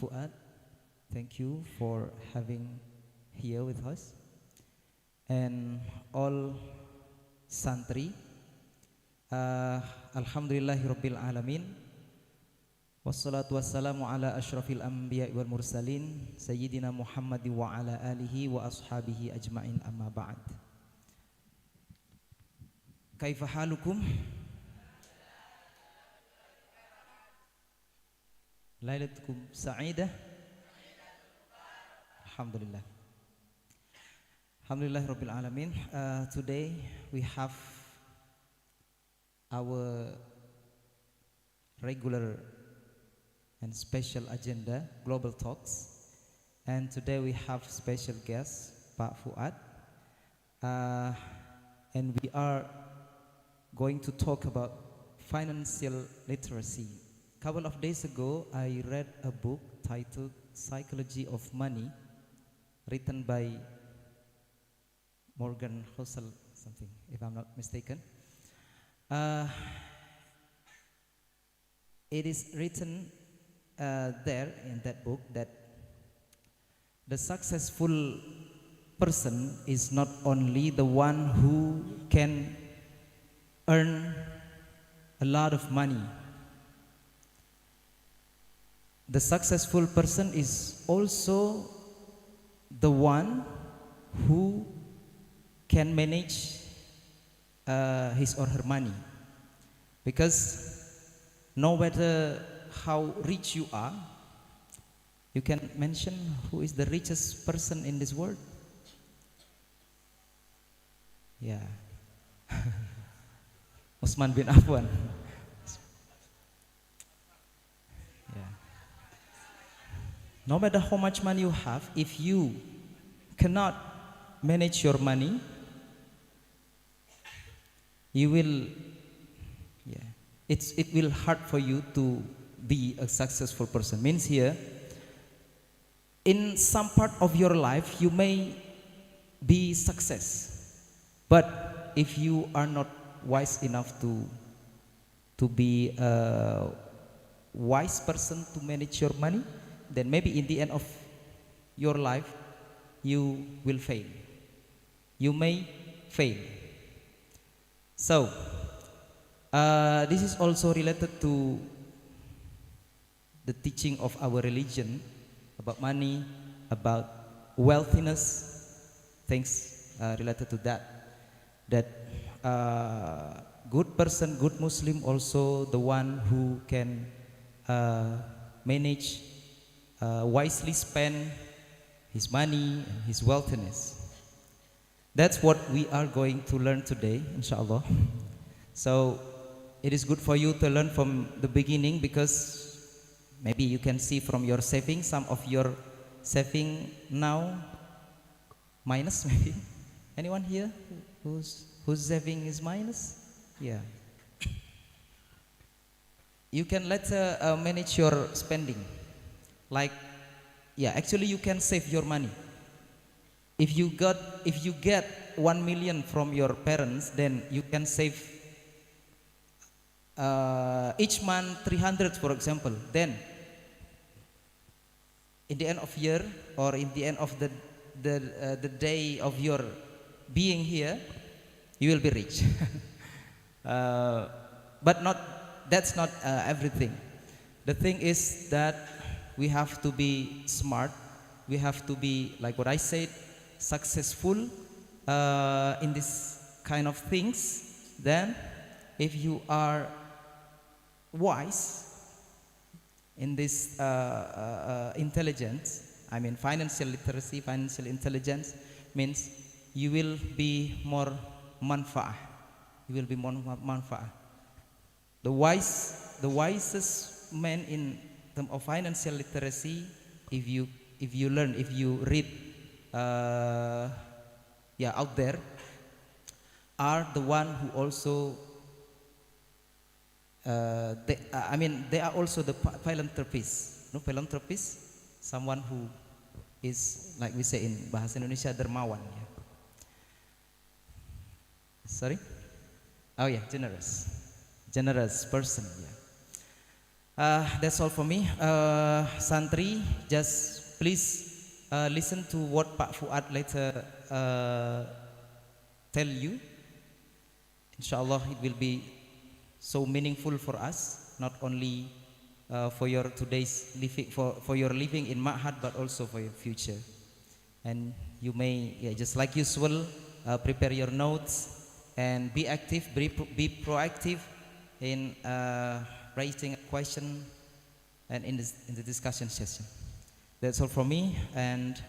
Fuad, thank you for having here with us. And all santri, Alhamdulillahirabbil alamin. Wassalatu wassalamu ala asyrafil anbiya wal mursalin Sayyidina Muhammad wa ala alihi wa ashabihi ajma'in amma ba'd. Kaifa halukum? Lailatukum sa'idah? Alhamdulillah. Alhamdulillahirabbil alamin. Today we have our regular and special agenda, Global Talks. And today we have special guest, Pak Fuad. And we are going to talk about financial literacy. A couple of days ago, I read a book titled Psychology of Money, written by Morgan Housel, something, if I'm not mistaken. It is written there in that book that the successful person is not only the one who can earn a lot of money. The successful person is also the one who can manage his or her money, because no matter how rich you are, you can mention who is the richest person in this world. Yeah. Usman bin Affan. Yeah. No matter how much money you have, if you cannot manage your money, you will, it will hard for you to be a successful person. Means here, in some part of your life, you may be success, but if you are not wise enough to be a wise person to manage your money, then maybe in the end of your life, you will fail. You may fail. So, this is also related to the teaching of our religion about money, about wealthiness, things related to that. That good person, good Muslim, also the one who can manage, wisely spend his money and his wealthiness. That's what we are going to learn today, inshallah. So it is good for you to learn from the beginning, because maybe you can see from your saving, some of your saving now minus maybe. Anyone here whose saving is minus? Yeah. You can later manage your spending. Like, actually you can save your money. If you get 1 million from your parents, then you can save each month 300, for example. Then in the end of year, or in the end of the day of your being here, you will be rich. But that's not everything. The thing is that we have to be smart. We have to be, like what I said, successful in this kind of things. Then if you are wise in this intelligence, I mean financial literacy, financial intelligence means you will be more manfa'ah. You will be more manfa'ah. The wisest man in terms of financial literacy, if you learn, if you read out there, are the one who also they are also the philanthropists. No, philanthropist, someone who is, like we say in bahasa Indonesia, dermawan. Ya. Sorry? Oh yeah, generous person. Yeah. That's all for me. Santri, just please listen to what Pak Fuad later tell you. Inshallah, it will be so meaningful for us, not only for your today's living, for your living in Ma'had, but also for your future. And you may, yeah, just like usual, prepare your notes and be active, be proactive in raising a question and in the discussion session. That's all from me, and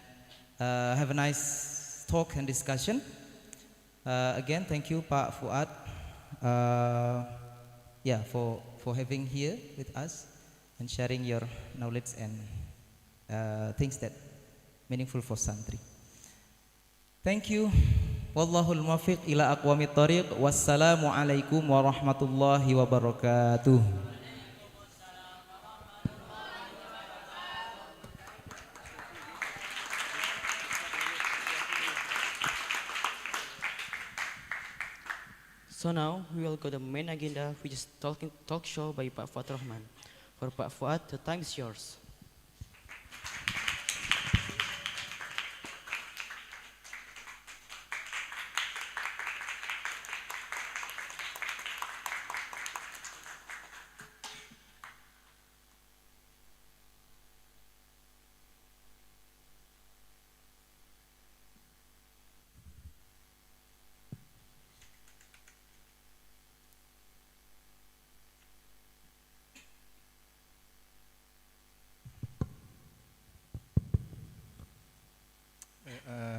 have a nice talk and discussion. Again, thank you, Pak Fuad, yeah, for having here with us and sharing your knowledge and things that meaningful for Santri. Thank you. Wallahul muwaffiq ila aqwamit thariq. Wassalamu alaikum warahmatullahi wabarakatuh. So now we will go to the main agenda, which is talk show by Pak Fuad Rakhman. For Pak Fuad, the time is yours.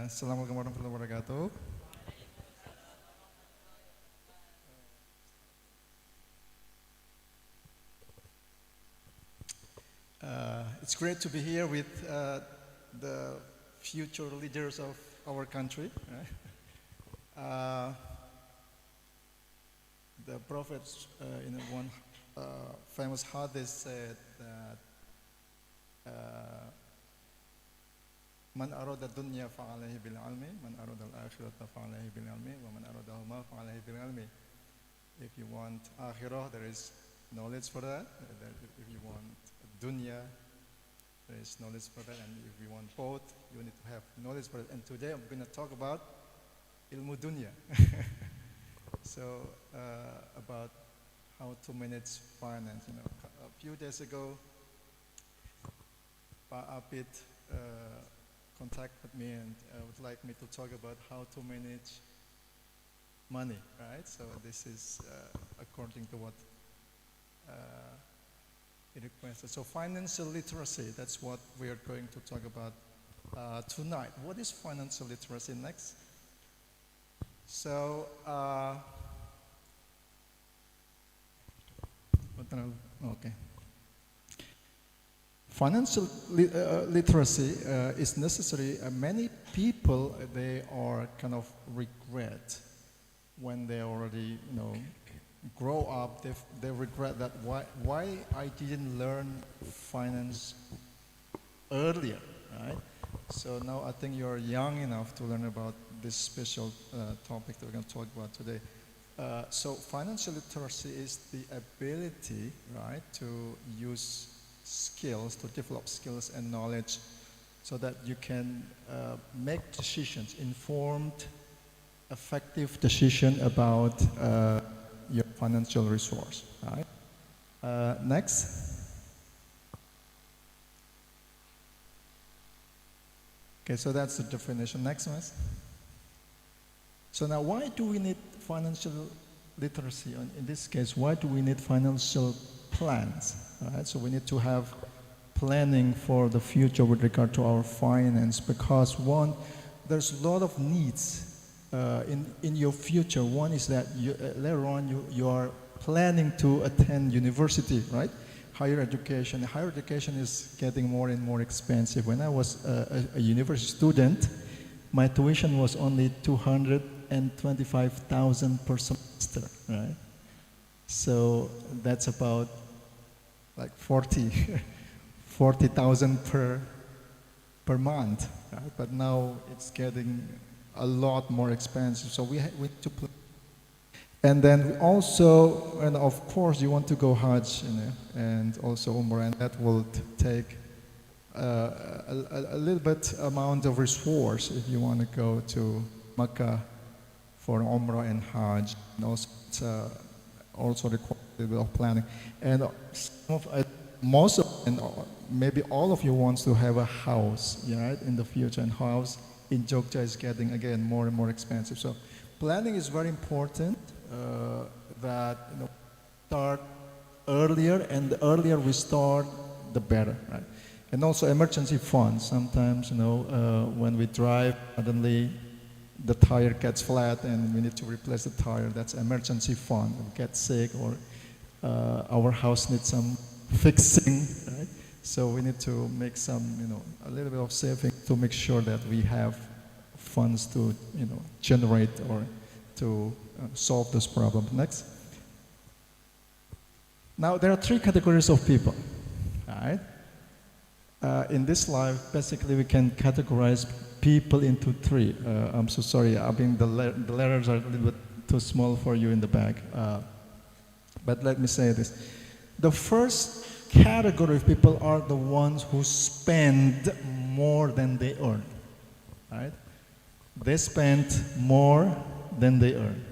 Assalamualaikum warahmatullahi wabarakatuh. It's great to be here with the future leaders of our country. The Prophet in one famous hadith said that Man arada dunya fa'alayhi bil ilmi, man arada al-akhirata fa'alayhi bil ilmi, wa man aradahuma fa'alayhi bil ilmi. If you want akhirah, there is knowledge for that. If you want dunya, there is knowledge for that. And if you want both, you need to have knowledge for it. And today I'm going to talk about ilmu dunya. So about how to manage finance. You know, a few days ago, Pa Apit contacted me and would like me to talk about how to manage money, right? So this is according to what he requested. So financial literacy, that's what we are going to talk about tonight. What is financial literacy next? So, okay. Financial literacy is necessary. Many people, they are kind of regret when they already, grow up. They regret that why I didn't learn finance earlier, right? So now I think you're young enough to learn about this special topic that we're going to talk about today. So financial literacy is the ability, right, to use skills, to develop skills and knowledge so that you can make decisions, informed, effective decision about your financial resource, right? Next. Okay, so that's the definition. Next one. So now why do we need financial literacy? In this case, why do we need financial plans? Right? So we need to have planning for the future with regard to our finance, because one, there's a lot of needs in your future. One is that later on you are planning to attend university, right? Higher education. Higher education is getting more and more expensive. When I was a university student, my tuition was only 225,000 per semester, right? So that's about like 40,000 per month, right? But now it's getting a lot more expensive. So we need to plan. And then also, and of course, you want to go Hajj, and also Umrah, and that will take a little bit amount of resource if you want to go to Mecca for Umrah and Hajj. And also, it's also requires a little bit of planning. And most of, and maybe all of you wants to have a house, right, in the future, and house in Jogja is getting, again, more and more expensive. So planning is very important, that start earlier, and the earlier we start, the better, right? And also emergency funds. Sometimes, when we drive, suddenly the tire gets flat and we need to replace the tire. That's emergency fund. We get sick, or our house needs some fixing, right? So we need to make some, a little bit of saving to make sure that we have funds to, generate or to solve this problem. Next. Now, there are three categories of people, right? In this life, basically, we can categorize people into three. I'm so sorry, I mean, the letters are a little bit too small for you in the back. But let me say this. The first category of people are the ones who spend more than they earn, right? They spend more than they earn.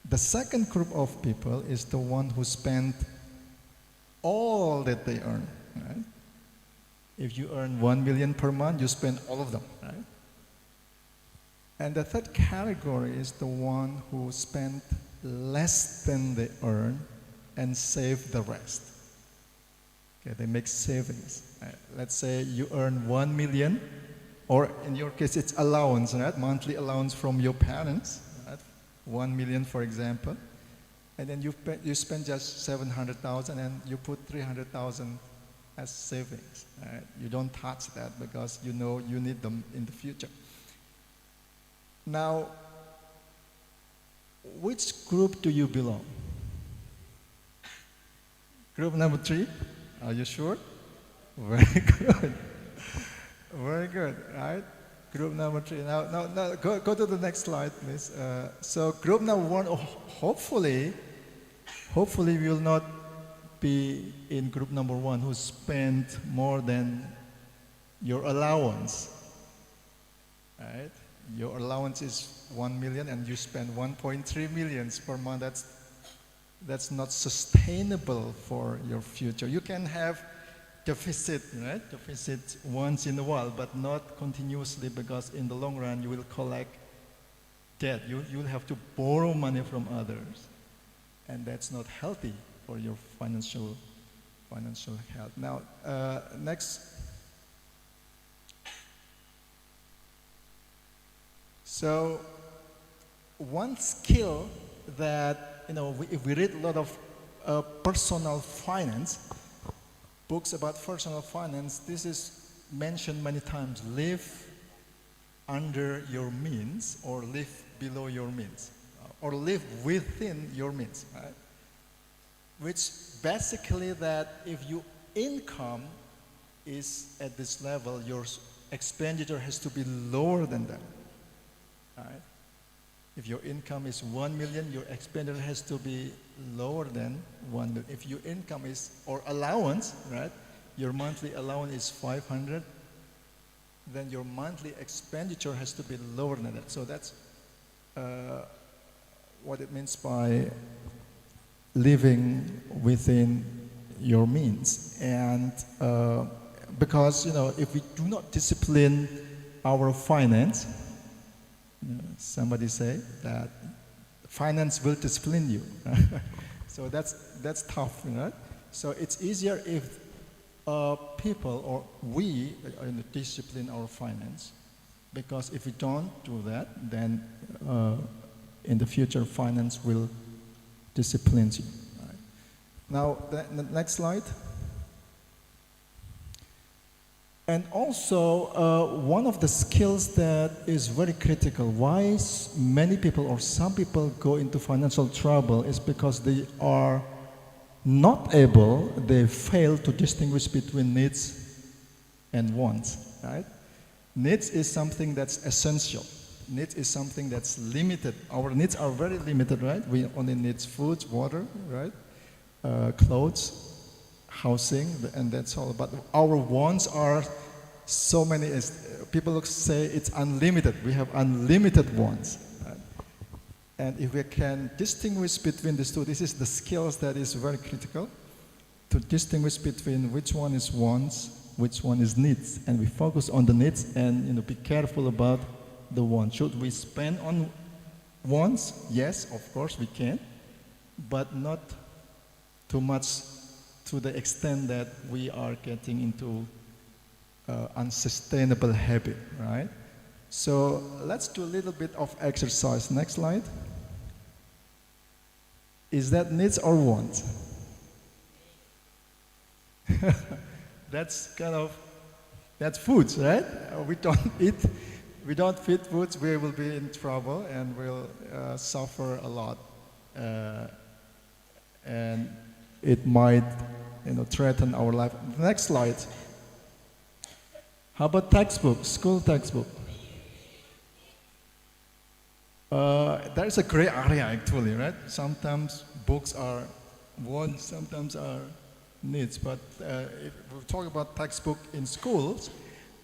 The second group of people is the one who spend all that they earn, right? If you earn 1 million per month, you spend all of them, right? And the third category is the one who spend less than they earn and save the rest. Okay, they make savings. Right? Let's say you earn 1 million, or in your case, it's allowance, right? Monthly allowance from your parents, right? 1 million, for example. And then you spend just 700,000 and you put 300,000 as savings. Right? You don't touch that because you know you need them in the future. Now, which group do you belong? Group number 3? Are you sure? Very good. Very good, right? Group number 3. Now go to the next slide, please. So group number 1, hopefully we will not be in group number 1 who spend more than your allowance, right? Your allowance is 1 million and you spend 1.3 million per month. That's not sustainable for your future. You can have deficit, right? Deficit once in a while, but not continuously, because in the long run you will collect debt. You'll have to borrow money from others, and that's not healthy for your financial health. Now, next. So, one skill that, if we read a lot of personal finance, books about personal finance, this is mentioned many times: live under your means, or live below your means, or live within your means, right? Which basically that if your income is at this level, your expenditure has to be lower than that, right? If your income is 1 million, your expenditure has to be lower than 1 million. If your income is, or allowance, right, your monthly allowance is 500, then your monthly expenditure has to be lower than that. So that's what it means by living within your means. And because, if we do not discipline our finance, somebody say that finance will discipline you. So that's tough, right? So it's easier if people, or we, discipline our finance, because if we don't do that, then in the future finance will discipline you. Right? Now, the next slide. And also, one of the skills that is very critical, why many people or some people go into financial trouble, is because they are not able, they fail to distinguish between needs and wants, right? Needs is something that's essential. Needs is something that's limited. Our needs are very limited, right? We only need food, water, right? Clothes, housing, and that's all. But our wants are so many. People say it's unlimited. We have unlimited wants. Right? And if we can distinguish between these two, this is the skills that is very critical, to distinguish between which one is wants, which one is needs. And we focus on the needs and be careful about the wants. Should we spend on wants? Yes, of course we can, but not too much to the extent that we are getting into unsustainable habit, right? So let's do a little bit of exercise. Next slide. Is that needs or wants? That's foods, right? We don't feed foods, we will be in trouble and we'll suffer a lot. And it might, threaten our life. Next slide. How about textbook, school textbook? There's a gray area actually, right? Sometimes books are wants, sometimes are needs. But if we talk about textbook in schools,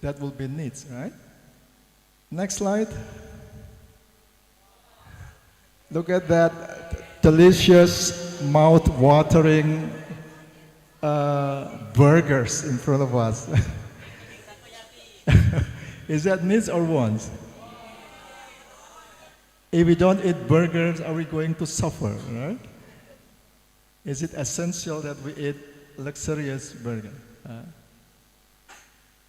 that will be needs, right? Next slide. Look at that delicious, mouth-watering burgers in front of us. Is that needs or wants? If we don't eat burgers, are we going to suffer, right? Is it essential that we eat luxurious burger?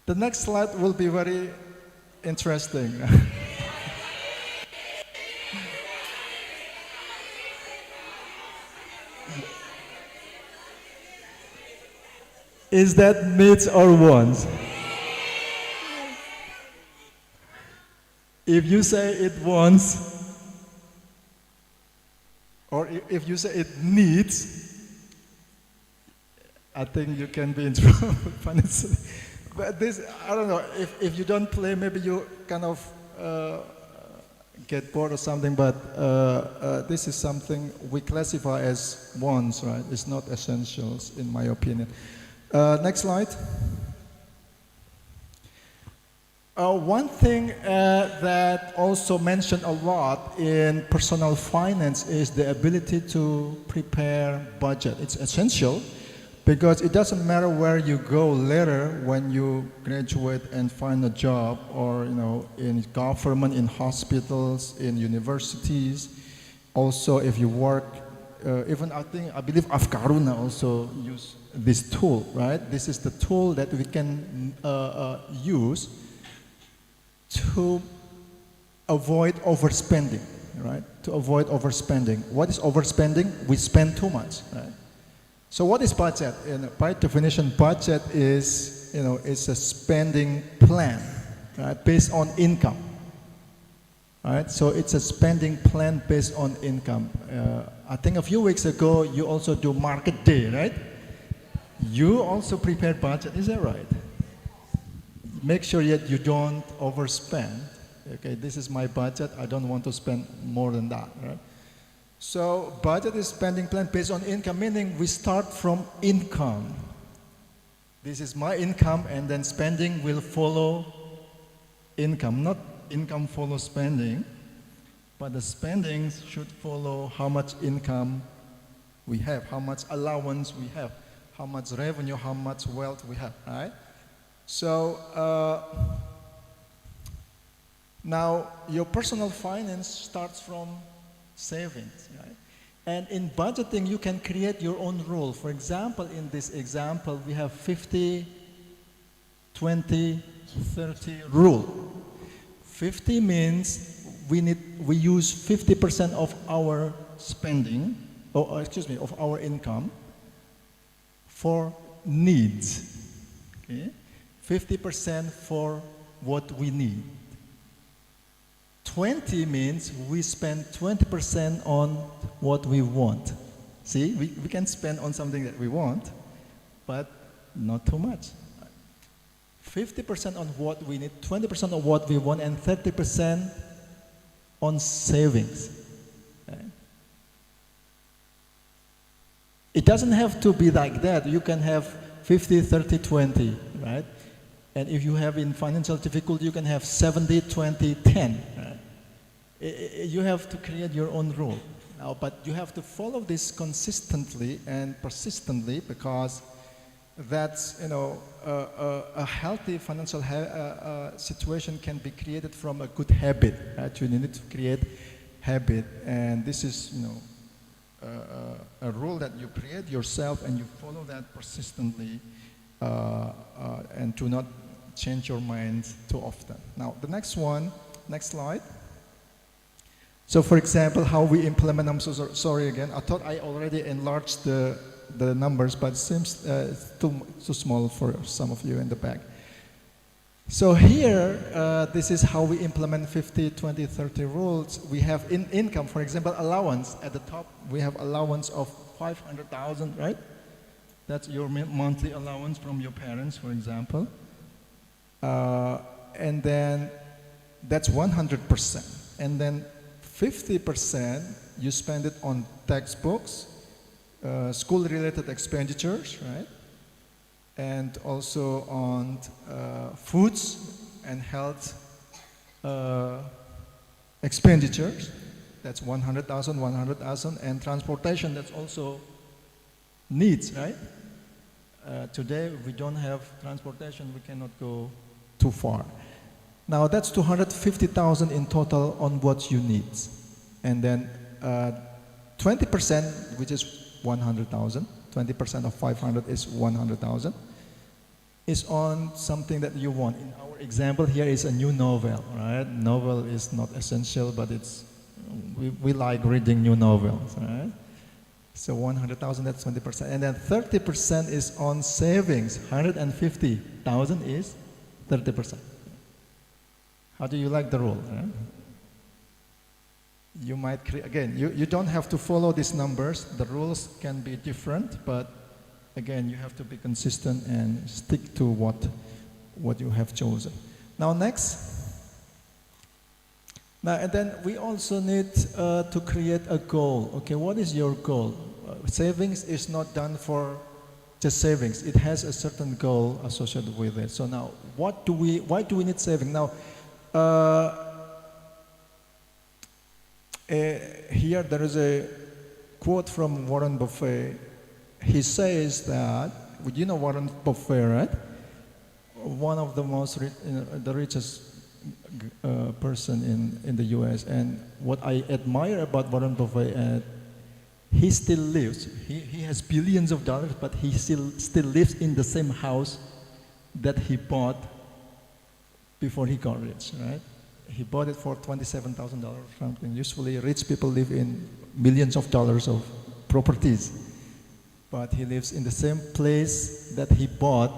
The next slide will be very interesting. Is that needs or wants? If you say it wants, or if you say it needs, I think you can be in trouble financially. But this, I don't know, if you don't play, maybe you kind of get bored or something, but this is something we classify as wants, right? It's not essentials, in my opinion. Next slide. One thing that also mentioned a lot in personal finance is the ability to prepare budget. It's essential because it doesn't matter where you go later when you graduate and find a job, or in government, in hospitals, in universities. Also, if you work, even I believe Afkaaruna also use this tool, right? This is the tool that we can use to avoid overspending, right? To avoid overspending. What is overspending? We spend too much, right? So what is budget? By definition, budget is, it's a spending plan, right? Based on income, right? So it's a spending plan based on income. I think a few weeks ago, you also do market day, right? You also prepare budget, is that right? Make sure that you don't overspend. Okay, this is my budget, I don't want to spend more than that, right? So budget is spending plan based on income, meaning we start from income. This is my income, and then spending will follow income. Not income follow spending, but the spending should follow how much income we have, how much allowance we have, how much revenue, how much wealth we have, right? So now your personal finance starts from savings, right? And in budgeting, you can create your own rule. For example, in this example, we have 50, 20, 30 rule. 50 means we use 50% of our spending, of our income for needs. Okay? 50% for what we need. 20 means we spend 20% on what we want. See, we can spend on something that we want, but not too much. 50% on what we need, 20% on what we want, and 30% on savings. Okay? It doesn't have to be like that. You can have 50, 30, 20, right? And if you have in financial difficulty, you can have 70, 20, 10. Right? You have to create your own rule. Now, but you have to follow this consistently and persistently, because that's, a healthy financial situation can be created from a good habit. Right? You need to create habit, and this is, a rule that you create yourself, and you follow that persistently, and do not change your mind too often. Now, the next slide. So, for example, how we implement, I'm so sorry again, I thought I already enlarged the numbers, but it seems it's too small for some of you in the back. So here, this is how we implement 50, 20, 30 rules. We have income, for example, allowance. At the top, we have allowance of 500,000, right? That's your monthly allowance from your parents, for example. And then that's 100%. And then 50% you spend it on textbooks, school-related expenditures, right? And also on foods and health expenditures. That's 100,000, and transportation, that's also needs, right? Today, we don't have transportation, we cannot go too far. Now, that's 250,000 in total on what you need. And then 20%, which is 100,000, 20% of 500 is 100,000, is on something that you want. In our example here is a new novel, right? Novel is not essential, but we like reading new novels, right? So 100,000, that's 20%. And then 30% is on savings. 150,000 is 30%. How do you like the rule? Right? You might create, again, you don't have to follow these numbers. The rules can be different, but again, you have to be consistent and stick to what you have chosen. Now next. Now, and then we also need to create a goal. Okay, what is your goal? Savings is not done for just savings. It has a certain goal associated with it. So now, why do we need saving? Now, here there is a quote from Warren Buffett. He says that, you know Warren Buffett, right? One of the most the richest person in the U.S. And what I admire about Warren Buffett, he still lives. He has billions of dollars, but he still lives in the same house that he bought before he got rich, right? He bought it for $27,000 or something. Usually rich people live in millions of dollars of properties. But he lives in the same place that he bought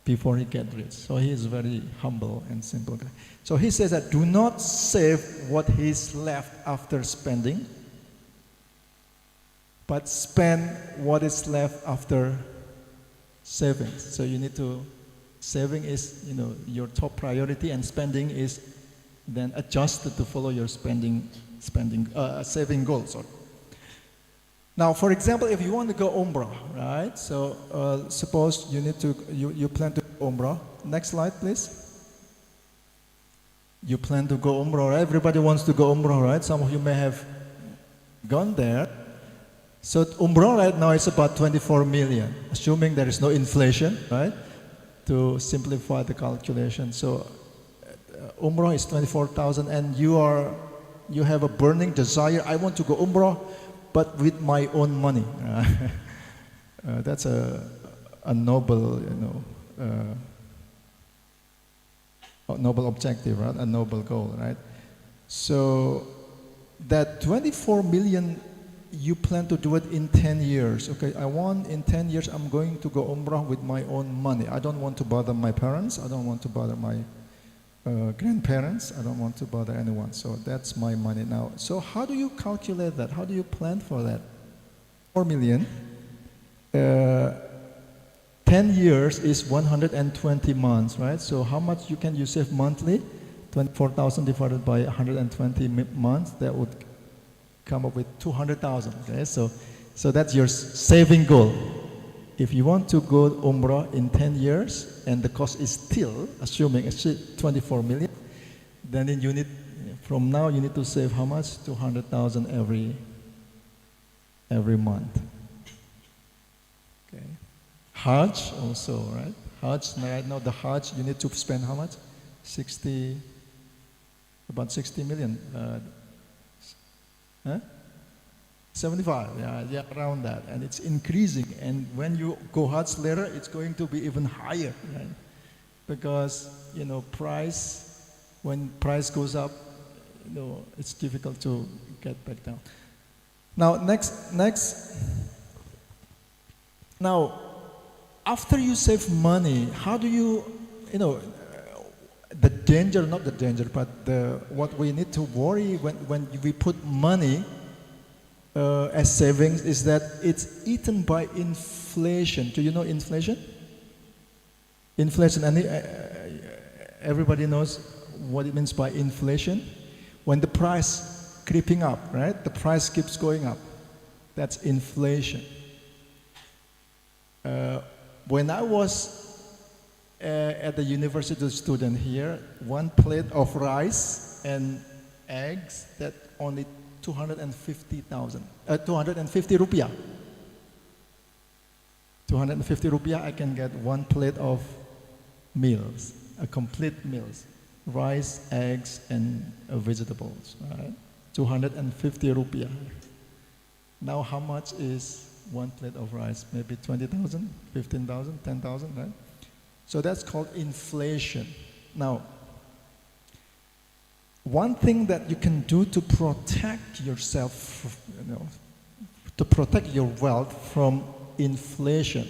before he got rich. So he is very humble and simple guy. So he says that do not save what is left after spending, but spend what is left after saving. So you need to, saving is, your top priority, and spending is then adjusted to follow your saving goals. Sorry. Now, for example, if you want to go Umrah, right? So suppose you plan to go Umrah. Next slide, please. You plan to go Umrah. Right? Everybody wants to go Umrah, right? Some of you may have gone there. So Umrah right now is about 24 million, assuming there is no inflation, right? To simplify the calculation. So Umrah is 24,000, and you have a burning desire. I want to go Umrah, but with my own money. That's a noble, a noble objective, right? A noble goal, right? So that 24 million, you plan to do it in 10 years. Okay, in 10 years, I'm going to go Umrah with my own money. I don't want to bother my parents. I don't want to bother my grandparents. I don't want to bother anyone. So that's my money now. So how do you calculate that? How do you plan for that? 4 million. 10 years is 120 months, right? So how much can you save monthly? 24,000 divided by 120 months, that would come up with 200,000. Okay, so that's your saving goal. If you want to go Umrah in 10 years and the cost is still, assuming it's 24 million, then you need, from now you need to save how much? 200,000 every month. Okay. Hajj also, right? Hajj, right now the Hajj, you need to spend how much? About 60 million. 75, yeah, around that. And it's increasing. And when you go Hajj later, it's going to be even higher, right? Because, when price goes up, it's difficult to get back down. Now, next. Now, after you save money, how do you, the danger, not the danger, but what we need to worry when we put money as savings is that it's eaten by inflation. Do you know inflation? Inflation, and everybody knows what it means by inflation. When the price creeping up, right? The price keeps going up. That's inflation. When I was at the university student here, one plate of rice and eggs, that only 250 rupiah. 250 rupiah, I can get one plate of meals, a complete meals, rice, eggs, and vegetables. Right? 250 rupiah. Now, how much is one plate of rice? Maybe 20,000, 15,000, 10,000, right? So that's called inflation. Now, one thing that you can do to protect yourself, to protect your wealth from inflation.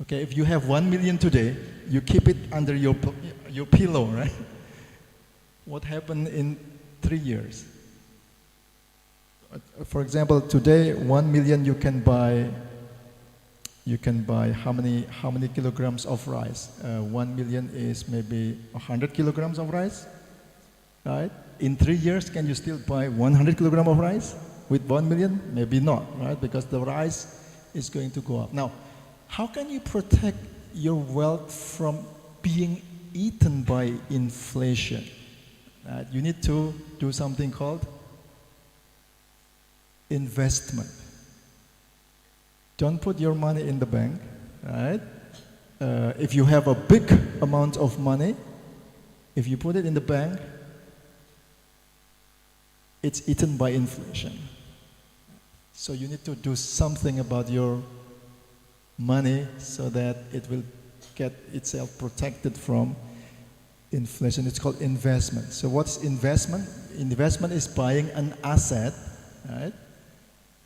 Okay, if you have 1 million today, you keep it under your pillow, right? What happened in 3 years? For example, today 1 million you can buy how many kilograms of rice? 1 million is maybe 100 kilograms of rice, right? In 3 years, can you still buy 100 kilograms of rice with 1 million? Maybe not, right? Because the rice is going to go up. Now, how can you protect your wealth from being eaten by inflation? You need to do something called investment. Don't put your money in the bank, right? If you have a big amount of money, if you put it in the bank, it's eaten by inflation. So you need to do something about your money so that it will get itself protected from inflation. It's called investment. So what's investment? Investment is buying an asset, right?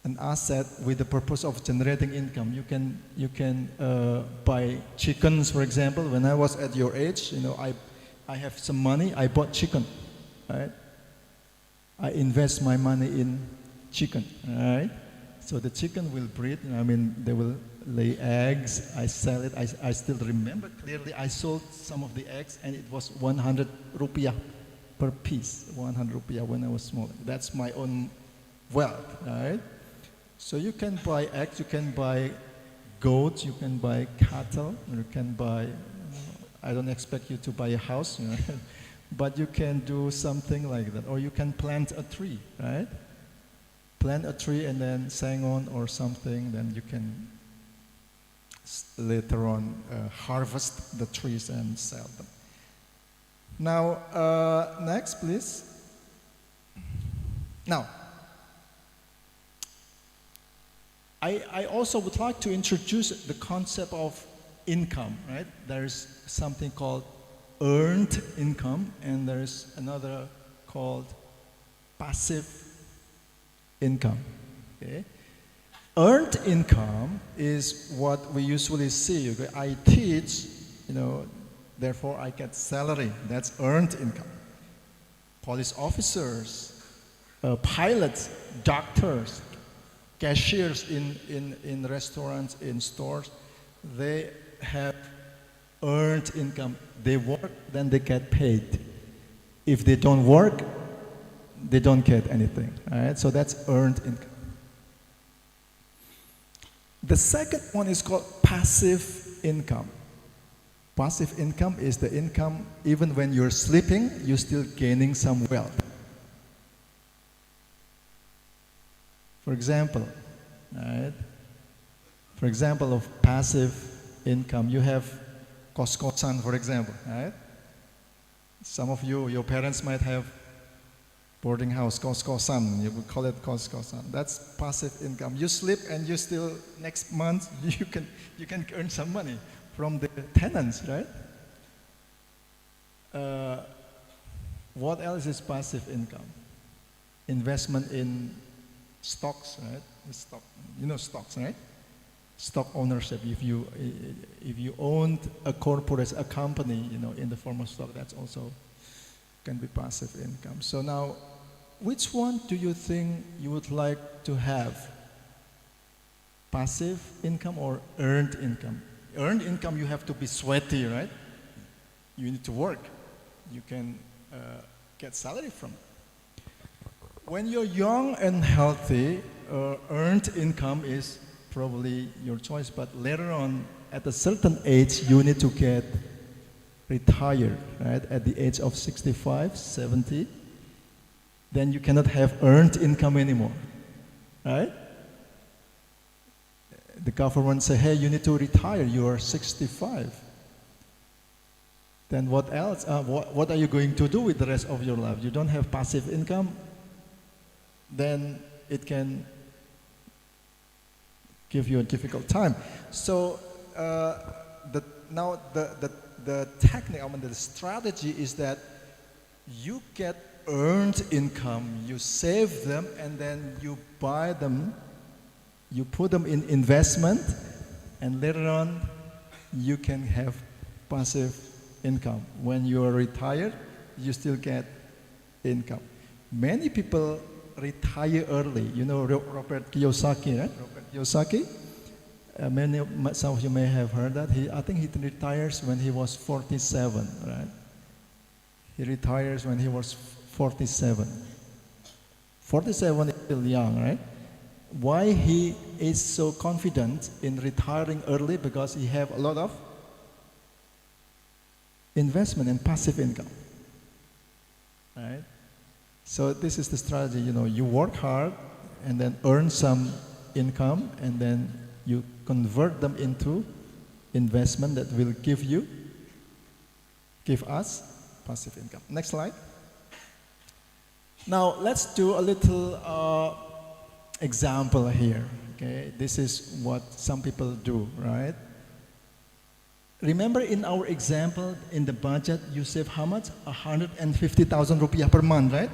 An asset with the purpose of generating income. You can buy chickens, for example. When I was at your age, I have some money. I bought chicken, right? I invest my money in chicken, right? So the chicken will breed. They will lay eggs. I sell it. I still remember clearly. I sold some of the eggs, and it was 100 rupiah per piece. 100 rupiah when I was small. That's my own wealth, right? So you can buy eggs, you can buy goats, you can buy cattle, you can buy, I don't expect you to buy a house, but you can do something like that. Or you can plant a tree, right? Plant a tree and then sang on or something, then you can later on harvest the trees and sell them. Now, next please. Now, I also would like to introduce the concept of income, right? There's something called earned income, and there's another called passive income. Okay? Earned income is what we usually see. Okay? I teach, therefore I get salary. That's earned income. Police officers, pilots, doctors, cashiers in restaurants, in stores, they have earned income. They work, then they get paid. If they don't work, they don't get anything, right? So that's earned income. The second one is called passive income. Passive income is the income even when you're sleeping, you're still gaining some wealth. For example, right? For example of passive income, you have kos-kosan, for example, right? Some of you, your parents might have boarding house, kos-kosan, you would call it kos-kosan. That's passive income. You sleep and you still, next month, you can earn some money from the tenants, right? What else is passive income? Investment in stocks, right? Stock, you know stocks, right? Stock ownership. If you owned a corporate, a company, you know, in the form of stock, that's also can be passive income. So now, which one do you think you would like to have? Passive income or earned income? Earned income, you have to be sweaty, right? You need to work. You can get salary from it. When you're young and healthy, earned income is probably your choice, but later on, at a certain age, you need to get retired, right? At the age of 65, 70, then you cannot have earned income anymore, right? The government say, hey, you need to retire, you are 65. Then what else? What are you going to do with the rest of your life? You don't have passive income, then it can give you a difficult time. So the technique, the strategy is that you get earned income, you save them, and then you buy them, you put them in investment, and later on you can have passive income. When you are retired, you still get income. Many people retire early. You know Robert Kiyosaki, right? Robert Kiyosaki. Some of you may have heard that. I think he retires when he was 47, right? He retires when he was 47. 47 is still young, right? Why he is so confident in retiring early? Because he have a lot of investment and passive income, right? So this is the strategy, you know, you work hard and then earn some income and then you convert them into investment that will give us passive income. Next slide. Now let's do a little example here, okay? This is what some people do, right? Remember in our example, in the budget, you save how much? 150,000 rupiah per month, right?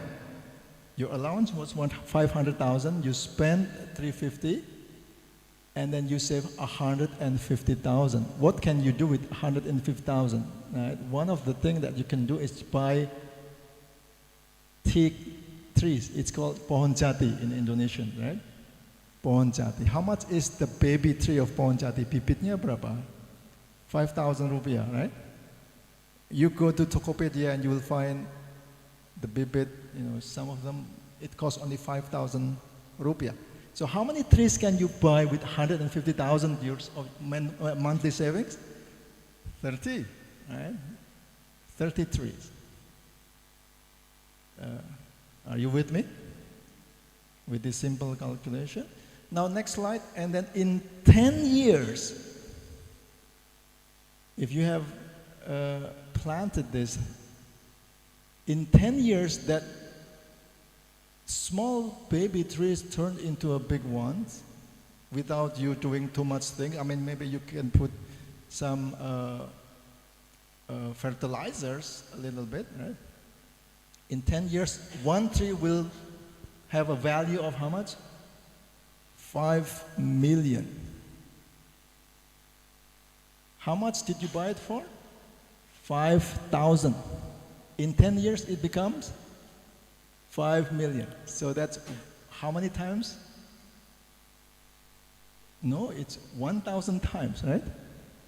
Your allowance was 500,000, you spend 350, and then you save 150,000. What can you do with 150,000? Right? One of the things that you can do is buy teak trees. It's called pohon jati in Indonesian, right? Pohon jati. How much is the baby tree of pohon jati? Bibitnya berapa? 5,000 rupiah, right? You go to Tokopedia and you will find the bibit, you know, some of them, it costs only 5,000 rupiah. So how many trees can you buy with 150,000 euros of monthly savings? 30, right? 30 trees. Are you with me? With this simple calculation? Now next slide, and then in 10 years, if you have planted this, in 10 years that small baby trees turn into a big ones without you doing too much thing. I mean, maybe you can put some fertilizers a little bit, right? In 10 years, one tree will have a value of how much? 5 million. How much did you buy it for? 5,000. In 10 years, it becomes 5 million. So that's how many times? No, it's 1,000 times, right?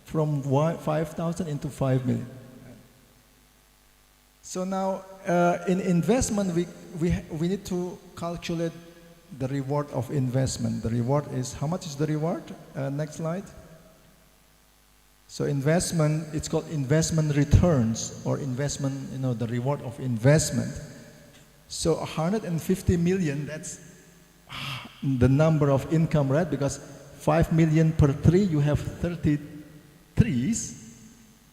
From 5,000 into 5 million. So now, in investment, we need to calculate the reward of investment. The reward is, how much is the reward? Next slide. So investment, it's called investment returns, or investment, the reward of investment. So 150 million, that's the number of income, right? Because 5 million per tree, you have 30 trees,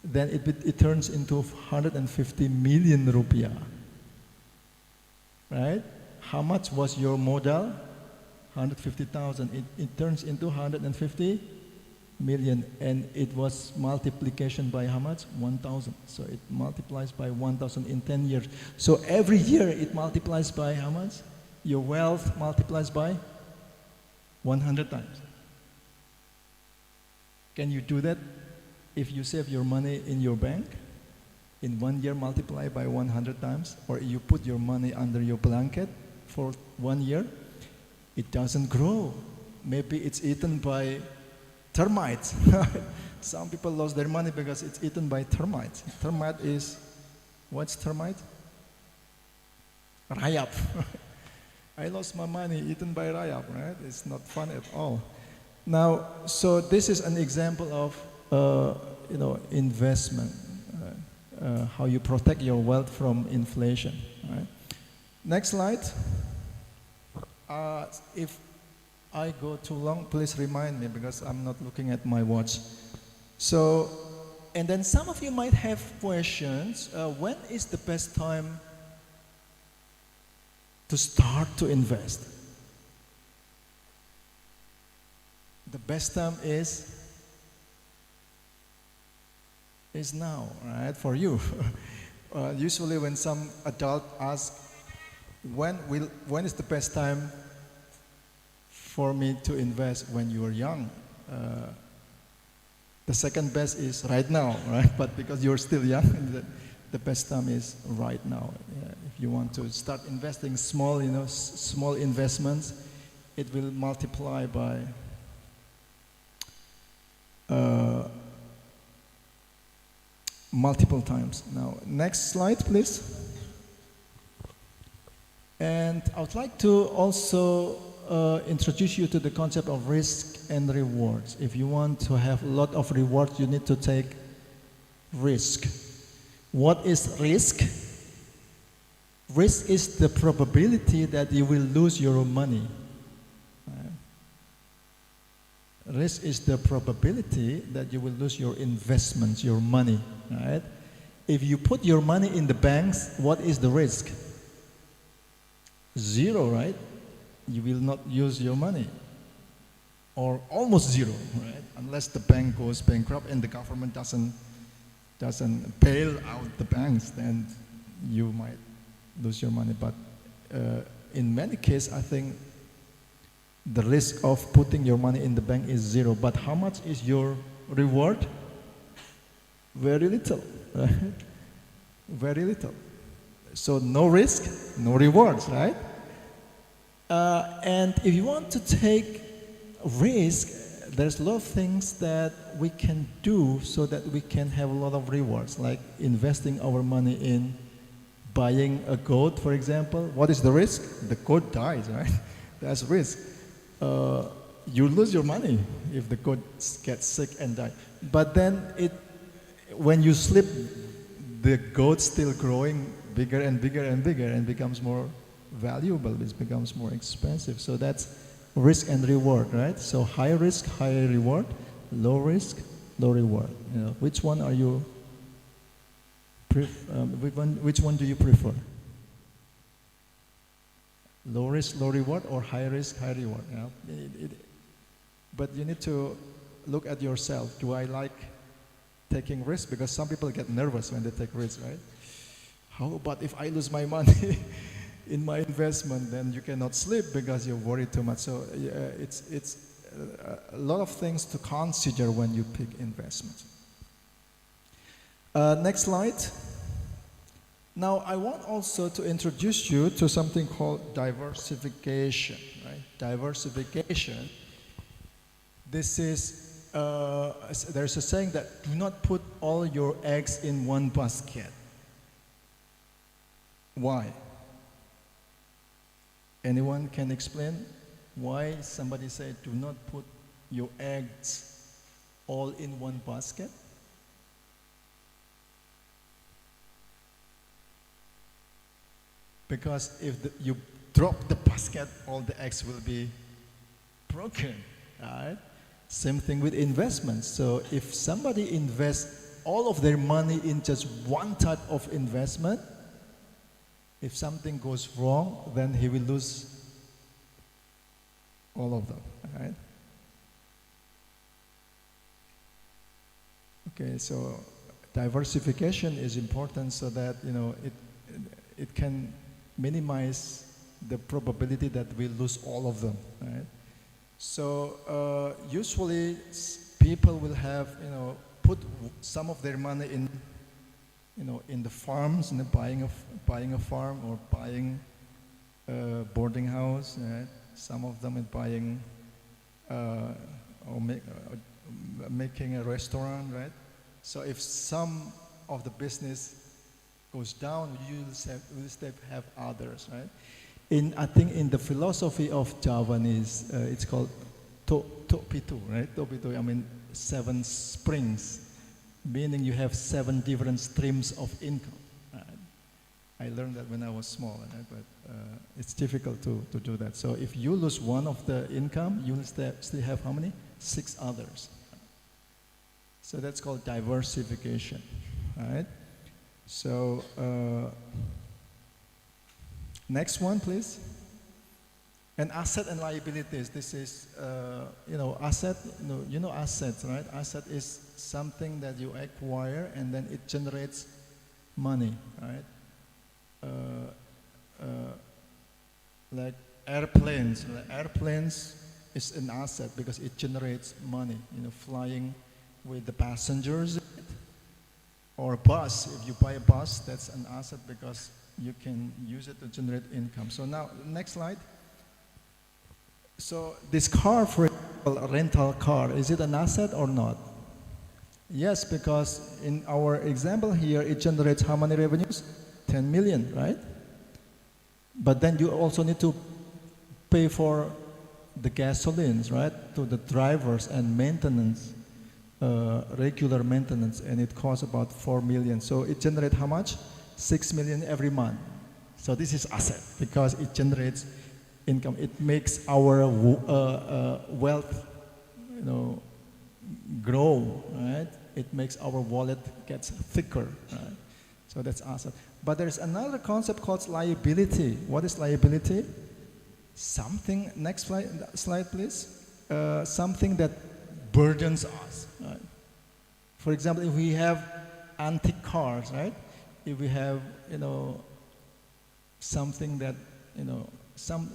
then it turns into 150 million rupiah, right? How much was your modal? 150,000. It turns into 150 million, and it was multiplication by how much? 1,000. So it multiplies by 1,000 in 10 years. So every year it multiplies by how much? Your wealth multiplies by 100 times. Can you do that if you save your money in your bank? In 1 year multiply by 100 times, or you put your money under your blanket for 1 year, it doesn't grow. Maybe it's eaten by termites. Some people lost their money because it's eaten by termites. Termite is, what's termite? Rayap. I lost my money eaten by rayap, right? It's not fun at all. Now, so this is an example of investment, how you protect your wealth from inflation. Right? Next slide. If I go too long, please remind me because I'm not looking at my watch. So, and then some of you might have questions. When is the best time to start to invest? The best time is now, right, for you. Usually when some adult asks, when is the best time for me to invest? When you are young. The second best is right now, right? But because you're still young, the best time is right now. If you want to start investing small, small investments, it will multiply by multiple times. Now, next slide, please. And I would like to also introduce you to the concept of risk and rewards. If you want to have a lot of rewards, you need to take risk. What is risk? Risk is the probability that you will lose your money. Risk is the probability that you will lose your investments, your money, right? If you put your money in the banks, what is the risk? Zero, right? You will not use your money. Or almost zero, right? Unless the bank goes bankrupt and the government doesn't bail out the banks, then you might lose your money. But in many cases, I think the risk of putting your money in the bank is zero. But how much is your reward? Very little, right? Very little. So no risk, no rewards, right? And if you want to take risk, there's a lot of things that we can do so that we can have a lot of rewards, like investing our money in buying a goat, for example. What is the risk? The goat dies, right? That's risk. You lose your money if the goat gets sick and die. But then when you sleep, the goat's still growing bigger and bigger and bigger and becomes more valuable, it becomes more expensive. So that's risk and reward, right? So high risk, high reward, low risk, low reward. Which one are you? Which one do you prefer? Low risk, low reward, or high risk, high reward? But you need to look at yourself. Do I like taking risks? Because some people get nervous when they take risks, right? How about if I lose my money in my investment? Then you cannot sleep because you're worried too much. So it's a lot of things to consider when you pick investments. Next slide. Now, I want also to introduce you to something called diversification, right? Diversification. This is, there's a saying that do not put all your eggs in one basket. Why? Anyone can explain why somebody said do not put your eggs all in one basket? Because if you drop the basket, all the eggs will be broken, right? Same thing with investments. So if somebody invests all of their money in just one type of investment, if something goes wrong, then he will lose all of them, right? Okay, so diversification is important so that, you know, it can minimize the probability that we lose all of them, right? So usually people will have, you know, put some of their money in, you know, in the farms, in the buying a farm or buying a boarding house, right? Some of them in buying or making a restaurant, right? So if some of the business goes down, you will still have others, right? I think in the philosophy of Javanese, it's called Topitu, right? Topitu, I mean 7 springs, meaning you have 7 different streams of income. Right? I learned that when I was small, right? But it's difficult to do that. So if you lose one of the income, you will still have how many? 6 others. So that's called diversification, right? So next one, please. And asset and liabilities. This is, you know, asset. You know assets, right? Asset is something that you acquire and then it generates money, right? Like airplanes. Airplanes is an asset because it generates money. You know, flying with the passengers. Or a bus. If you buy a bus, that's an asset because you can use it to generate income. So now, next slide. So this car, for example, a rental car, is it an asset or not? Yes, because in our example here, it generates how many revenues? 10 million, right? But then you also need to pay for the gasolines, right? To the drivers and maintenance, regular maintenance, and it costs about 4 million. So it generates how much? 6 million every month. So this is asset because it generates income. It makes our wealth, you know, grow, right? It makes our wallet gets thicker, right? So that's asset. But there's another concept called liability. What is liability? Something, next slide please. Something that burdens us, right? For example, if we have antique cars, right? If we have, you know, something that, you know, some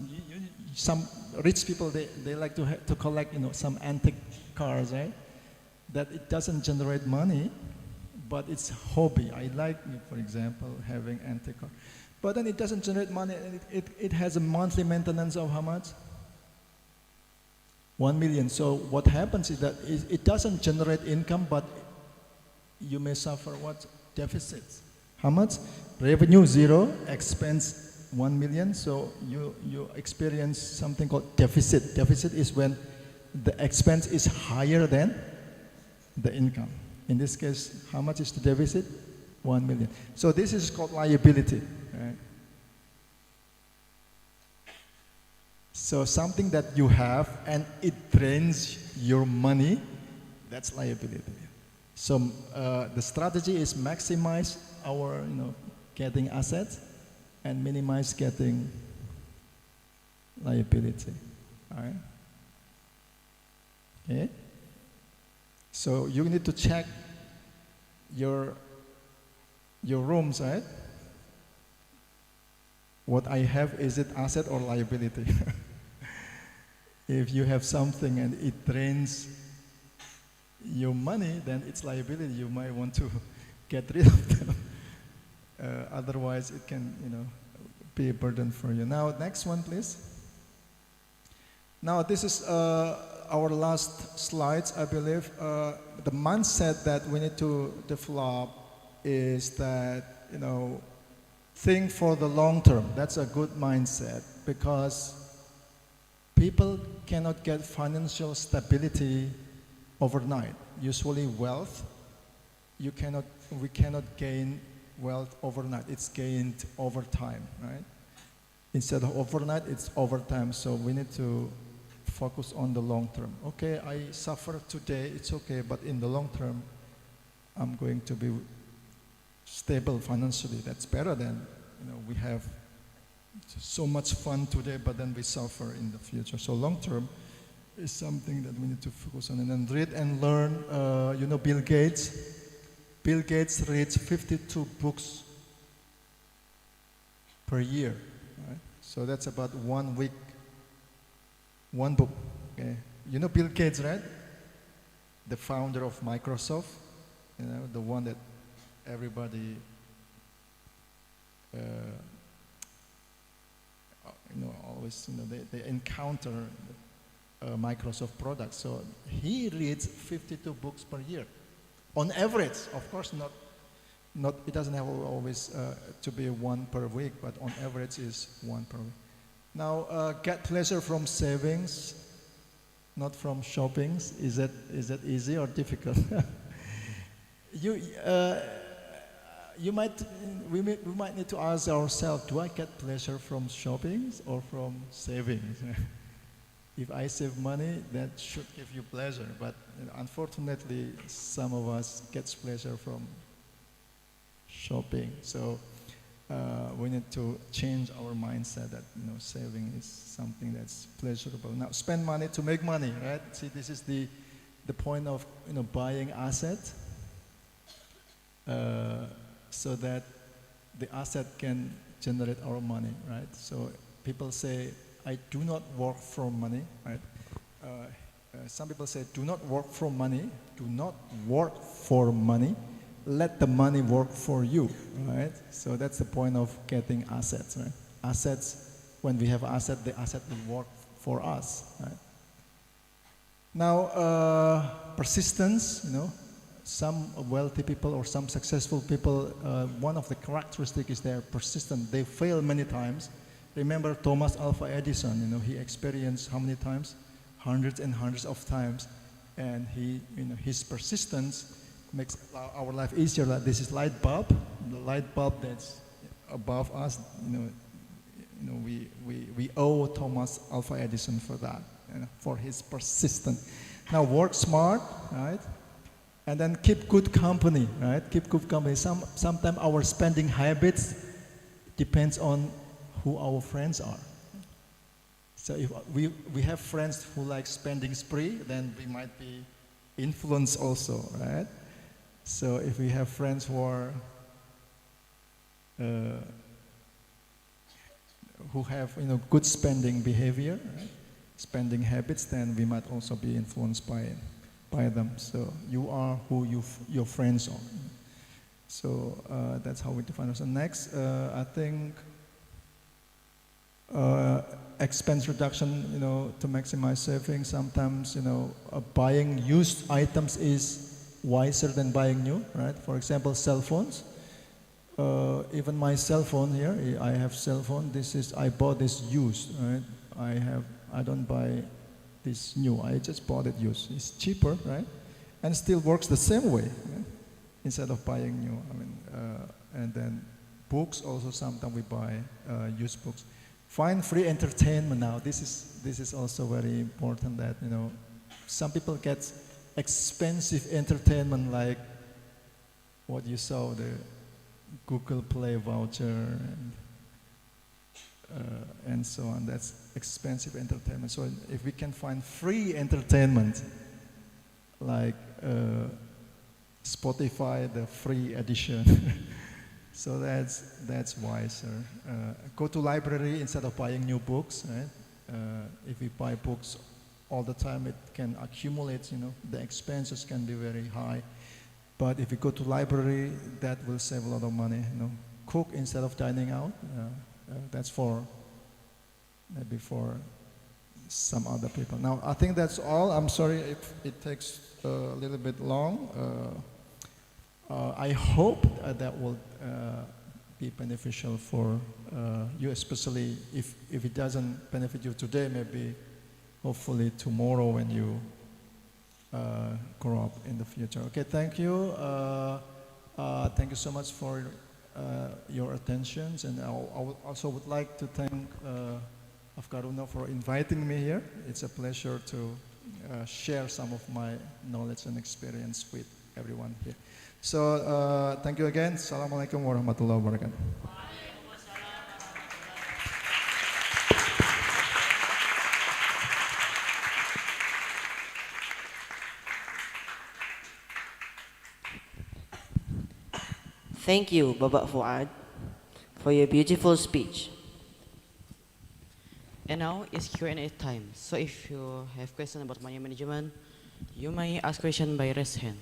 rich people, they like to collect, you know, some antique cars, right? That it doesn't generate money, but it's hobby. I like, for example, having antique car. But then it doesn't generate money, and it has a monthly maintenance of how much? 1 million. So what happens is that it doesn't generate income, but you may suffer what? Deficits. How much? Revenue 0, expense 1 million. So you experience something called deficit. Deficit is when the expense is higher than the income. In this case, how much is the deficit? 1 million. So this is called liability. Right? So something that you have and it drains your money, that's liability. So the strategy is maximize our, you know, getting assets and minimize getting liability. All right? Okay? So you need to check your rooms, right? What I have, is it asset or liability? If you have something and it drains your money, then it's liability. You might want to get rid of them. Otherwise, it can, you know, be a burden for you. Now, next one, please. Now, this is our last slides, I believe. The mindset that we need to develop is that, you know, think for the long term. That's a good mindset because people cannot get financial stability overnight. Usually wealth, we cannot gain wealth overnight. It's gained over time, right? Instead of overnight, it's over time. So we need to focus on the long term. Okay, I suffer today, it's okay, but in the long term, I'm going to be stable financially. That's better than, we have so much fun today, but then we suffer in the future. So long term is something that we need to focus on. And then read and learn. Bill Gates. Bill Gates reads 52 books per year. Right? So that's about 1 week, one book. Okay. Bill Gates, right? The founder of Microsoft. The one that everybody always, they encounter Microsoft products. So he reads 52 books per year. On average, of course, not it doesn't have always to be one per week, but on average is one per week. Now, get pleasure from savings, not from shoppings. Is that easy or difficult? we might need to ask ourselves, do I get pleasure from shopping or from savings? If I save money, that should give you pleasure. But unfortunately, some of us gets pleasure from shopping. So we need to change our mindset that saving is something that's pleasurable. Now, spend money to make money, right? See, this is the point of buying asset. So that the asset can generate our money, right? So people say, I do not work for money, right? Some people say, do not work for money, do not work for money, let the money work for you, right? So that's the point of getting assets, right? Assets, when we have asset, the asset will work for us, right? Now, persistence, some wealthy people or some successful people, one of the characteristics is they're persistent. They fail many times. Remember Thomas Alva Edison, he experienced how many times? Hundreds and hundreds of times. And his persistence makes our life easier. Like this is light bulb, the light bulb that's above us, we owe Thomas Alva Edison for that, for his persistence. Now work smart, right? And then keep good company, right? Keep good company. Sometimes our spending habits depends on who our friends are. So if we have friends who like spending spree, then we might be influenced also, right? So if we have friends who are who have good spending behavior, right? Spending habits, then we might also be influenced by them. So you are who your friends are. So that's how we define ourselves. Next, I think expense reduction, to maximize savings. Sometimes, buying used items is wiser than buying new, right? For example, cell phones. Even my cell phone here, I have cell phone. I bought this used, right? I don't buy this new. I just bought it used. It's cheaper, right? And still works the same way, right? Instead of buying new. And then books also, sometimes we buy used books. Find free entertainment now. This is also very important that, some people get expensive entertainment like what you saw, the Google Play voucher and so on. That's expensive entertainment. So if we can find free entertainment like Spotify, the free edition, so that's wiser. Go to library instead of buying new books, right? If we buy books all the time, it can accumulate, the expenses can be very high. But if you go to library, that will save a lot of money, Cook instead of dining out. That's maybe for some other people. Now, I think that's all. I'm sorry if it takes a little bit long. I hope that will be beneficial for you, especially if it doesn't benefit you today, maybe hopefully tomorrow when you grow up in the future. Okay, thank you. Thank you so much for your attentions, and also would like to thank Afkaaruna for inviting me here. It's a pleasure to share some of my knowledge and experience with everyone here. So thank you again. Assalamualaikum warahmatullahi wabarakatuh. Thank you, Bapak Fuad, for your beautiful speech. And now it's Q&A time. So if you have questions about money management, you may ask question by raise hand.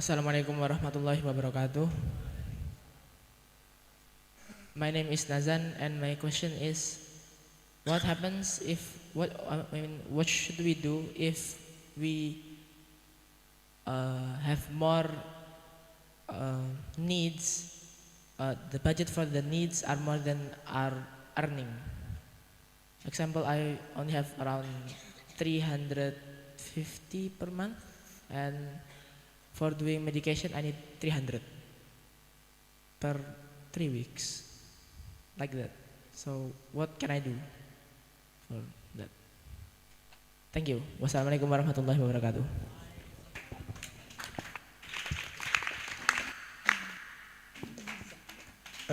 Assalamualaikum warahmatullahi wabarakatuh. My name is Nazan, and my question is, what happens if what should we do if we have more needs? The budget for the needs are more than our earning. Example, I only have around 350 per month, and for doing medication, I need 300 per 3 weeks, like that. So what can I do for that? Thank you. Wassalamualaikum warahmatullahi wabarakatuh.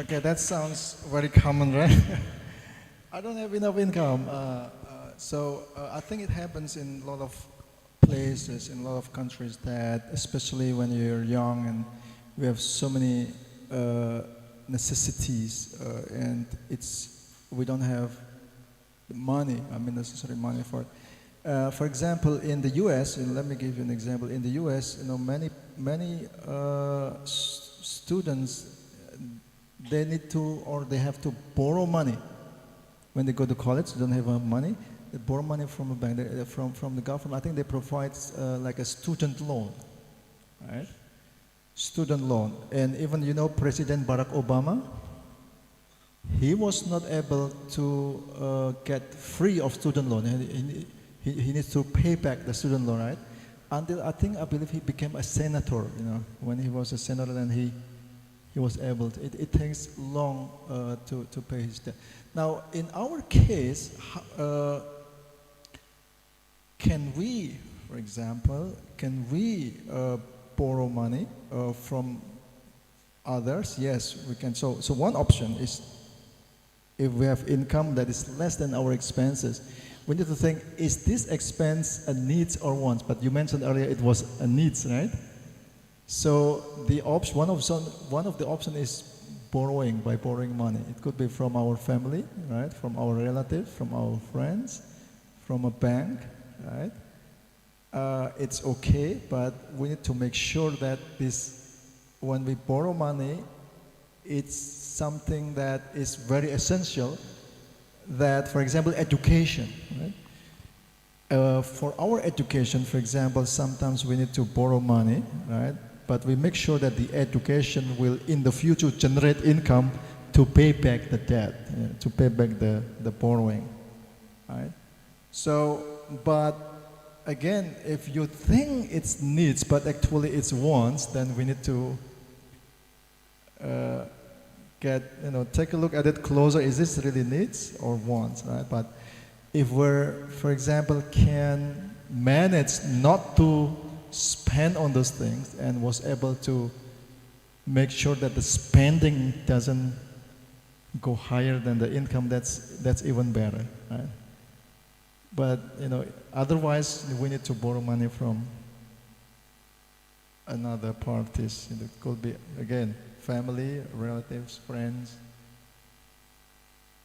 Okay, that sounds very common, right? I don't have enough income. So I think it happens in a lot of places, in a lot of countries, that especially when you're young and we have so many necessities and we don't have money, necessary money for it. For example, in the U.S., and let me give you an example. In the U.S., many students, they need to, or they have to borrow money when they go to college. They don't have money. They borrow money from a bank, from the government. I think they provide like a student loan, right? Student loan. And even, President Barack Obama, he was not able to get free of student loan. He needs to pay back the student loan, right? Until I believe he became a senator. When he was a senator, then he was able to. It takes long to pay his debt. Now, in our case, can we, for example, borrow money from others? Yes, we can. So one option is, if we have income that is less than our expenses, we need to think, is this expense a needs or wants? But you mentioned earlier it was a needs, right? So one of the options is borrowing money. It could be from our family, right? From our relatives, from our friends, from a bank, right? It's okay, but we need to make sure that when we borrow money, it's something that is very essential. That, for example, education, right? For our education, for example, sometimes we need to borrow money, right? But we make sure that the education will, in the future, generate income to pay back the debt, to pay back the borrowing, right? So, but again, if you think it's needs, but actually it's wants, then we need to take a look at it closer. Is this really needs or wants, right? But if we're, for example, can manage not to spend on those things and was able to make sure that the spending doesn't go higher than the income, that's even better, right? But otherwise we need to borrow money from another parties. It could be again family, relatives, friends,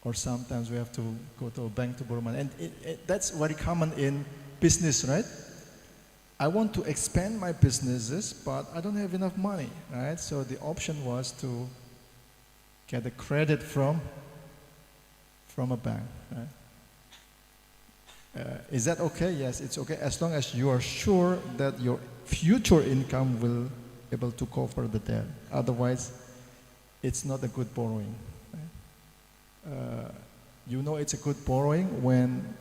or sometimes we have to go to a bank to borrow money. And that's very common in business, right? I want to expand my businesses, but I don't have enough money, right? So the option was to get a credit from a bank, right? Is that okay? Yes, it's okay, as long as you are sure that your future income will be able to cover the debt. Otherwise, it's not a good borrowing. Right? It's a good borrowing when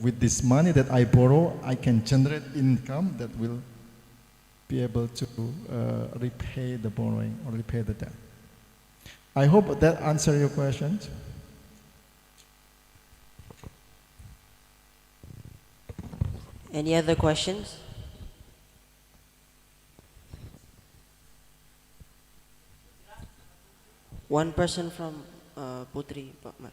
with this money that I borrow, I can generate income that will be able to repay the borrowing or repay the debt. I hope that answers your questions. Any other questions? One person from Putri, Pak Mat.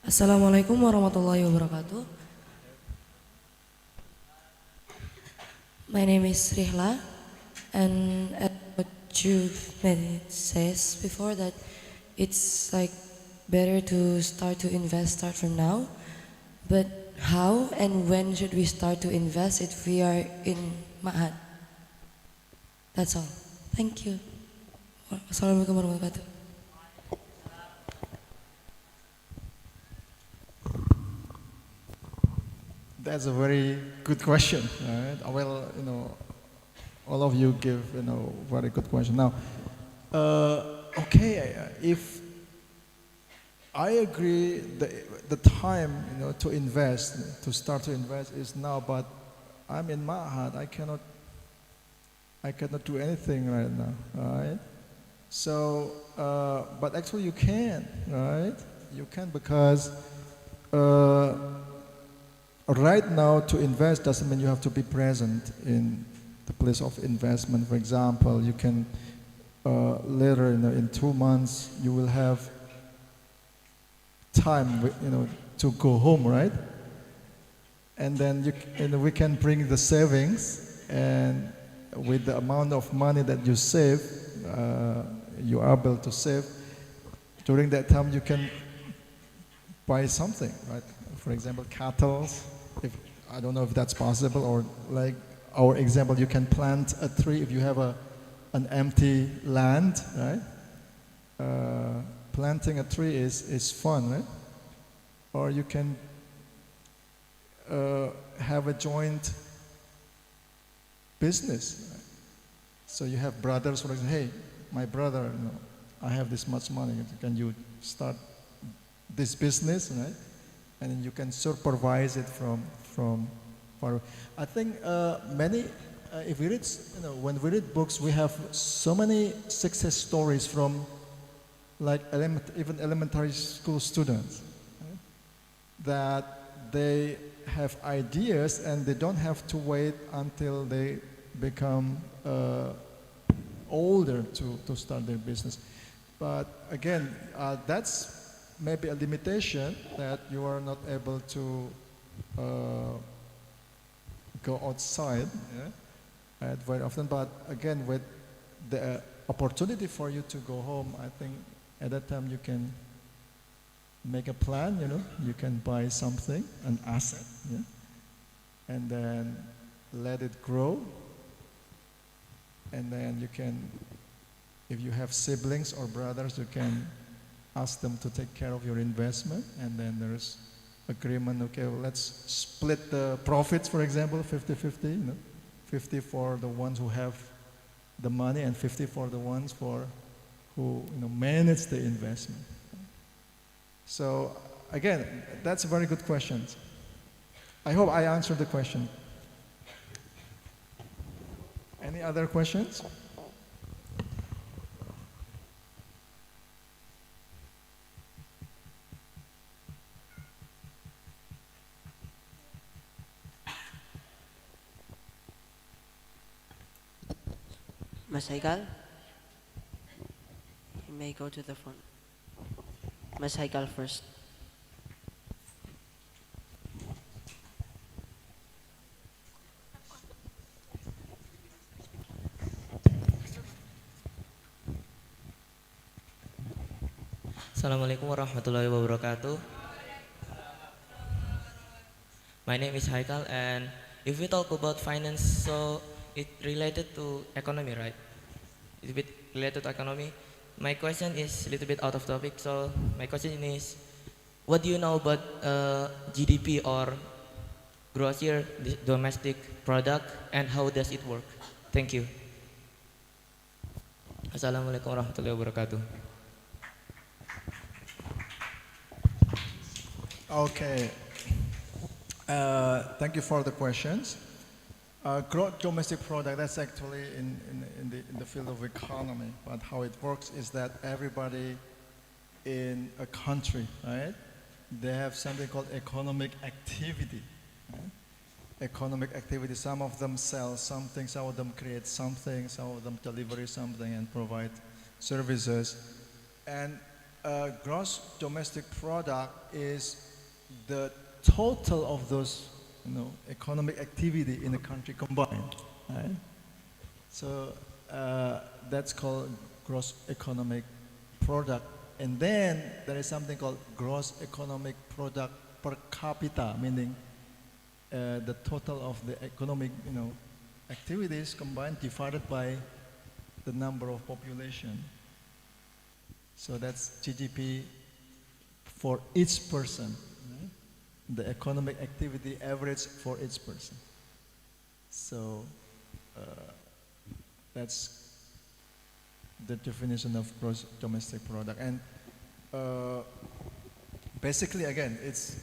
Assalamualaikum warahmatullahi wabarakatuh. My name is Rihla, and as what you says before, that it's like better to start from now. But how and when should we start to invest if we are in Ma'had? That's all. Thank you. Assalamualaikum warahmatullahi wabarakatuh. That's a very good question. Right? Well, all of you give very good question. Now, okay, if I agree, the time to invest, to start to invest is now. But I'm in Ma'had. I cannot do anything right now, right? So, but actually you can, right? You can, because right now to invest doesn't mean you have to be present in the place of investment. For example, you can later, in 2 months, you will have time, to go home, right? And then we can bring the savings, and with the amount of money that you save, you are able to save. During that time, you can buy something, right? For example, cattle. I don't know if that's possible, or like our example, you can plant a tree if you have an empty land, right? Planting a tree is fun, right? Or you can have a joint business. Right? So you have brothers, for example, hey, my brother, I have this much money. Can you start this business, right? And you can supervise it from far. I think if we read, when we read books, we have so many success stories from like even elementary school students, right? That they have ideas and they don't have to wait until they become older to start their business. But again, that's maybe a limitation, that you are not able to go outside, very often. But again, with the opportunity for you to go home, I think At that time, you can make a plan, you can buy something, an asset, yeah? And then let it grow. And then you can, if you have siblings or brothers, you can ask them to take care of your investment. And then there's agreement, okay, well, let's split the profits, for example, 50-50, 50 for the ones who have the money and 50 for the ones who manage the investment. So again, that's a very good question. I hope I answered the question. Any other questions? Mas Haikal, you may go to the front. Mas Haikal first. Assalamualaikum warahmatullahi wabarakatuh. My name is Haikal, and if we talk about finance, so it related to economy, right? It's a bit related to economy. My question is a little bit out of topic, so my question is, what do you know about GDP or gross year domestic product, and how does it work? Thank you. Assalamualaikum warahmatullahi wabarakatuh. Okay. Thank you for the questions. Gross domestic product, that's actually in the field of economy. But how it works is that everybody in a country, right, they have something called economic activity. Right? Economic activity, some of them sell something, some of them create something, some of them deliver something and provide services. And gross domestic product is the total of those economic activity in the country combined, right? So that's called gross economic product. And then there is something called gross economic product per capita, meaning the total of the economic activities combined divided by the number of population. So that's GDP for each person. The economic activity average for each person. So that's the definition of gross domestic product. And basically, again, it's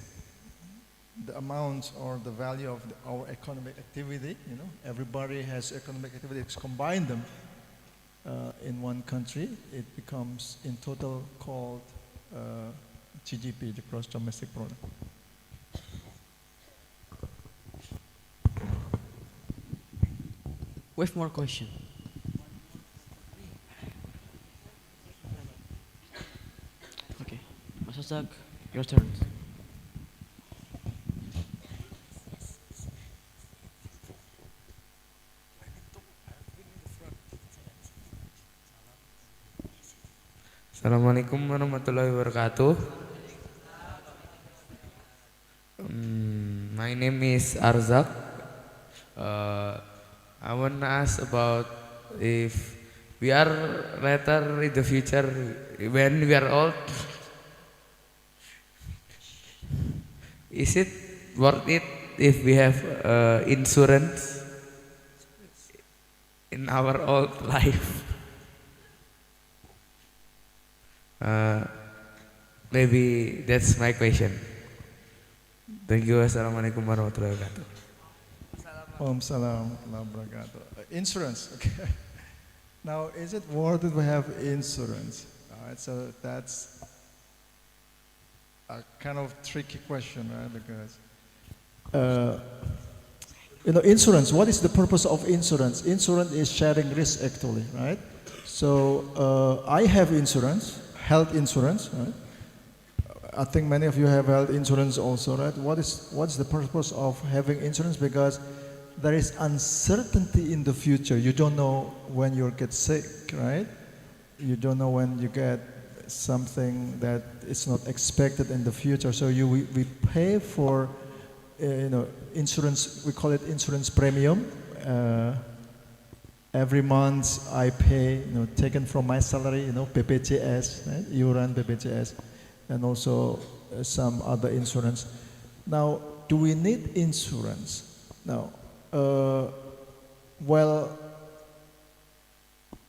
the amount or the value of our economic activity. Everybody has economic activities. Combine them in one country, it becomes in total called GDP, the gross domestic product. We have more question. Okay, Mas Azak, your turn. Assalamualaikum warahmatullahi wabarakatuh. My name is Arzak. I want to ask about if we are later in the future, when we are old, is it worth it if we have insurance in our old life? Maybe that's my question. Thank you. Assalamualaikum warahmatullahi wabarakatuh. Salam insurance, okay. Now, is it worth it to have insurance? All right, so that's a kind of tricky question, right? Because insurance. What is the purpose of insurance? Insurance is sharing risk, actually, right? So I have insurance, health insurance, right? I think many of you have health insurance also, right? What's the purpose of having insurance? Because there is uncertainty in the future. You don't know when you'll get sick, right? You don't know when you get something that is not expected in the future. So we pay for insurance. We call it insurance premium. Every month I pay, taken from my salary, BPJS, right? Iuran BPJS, and also some other insurance. Now, do we need insurance? Now, well,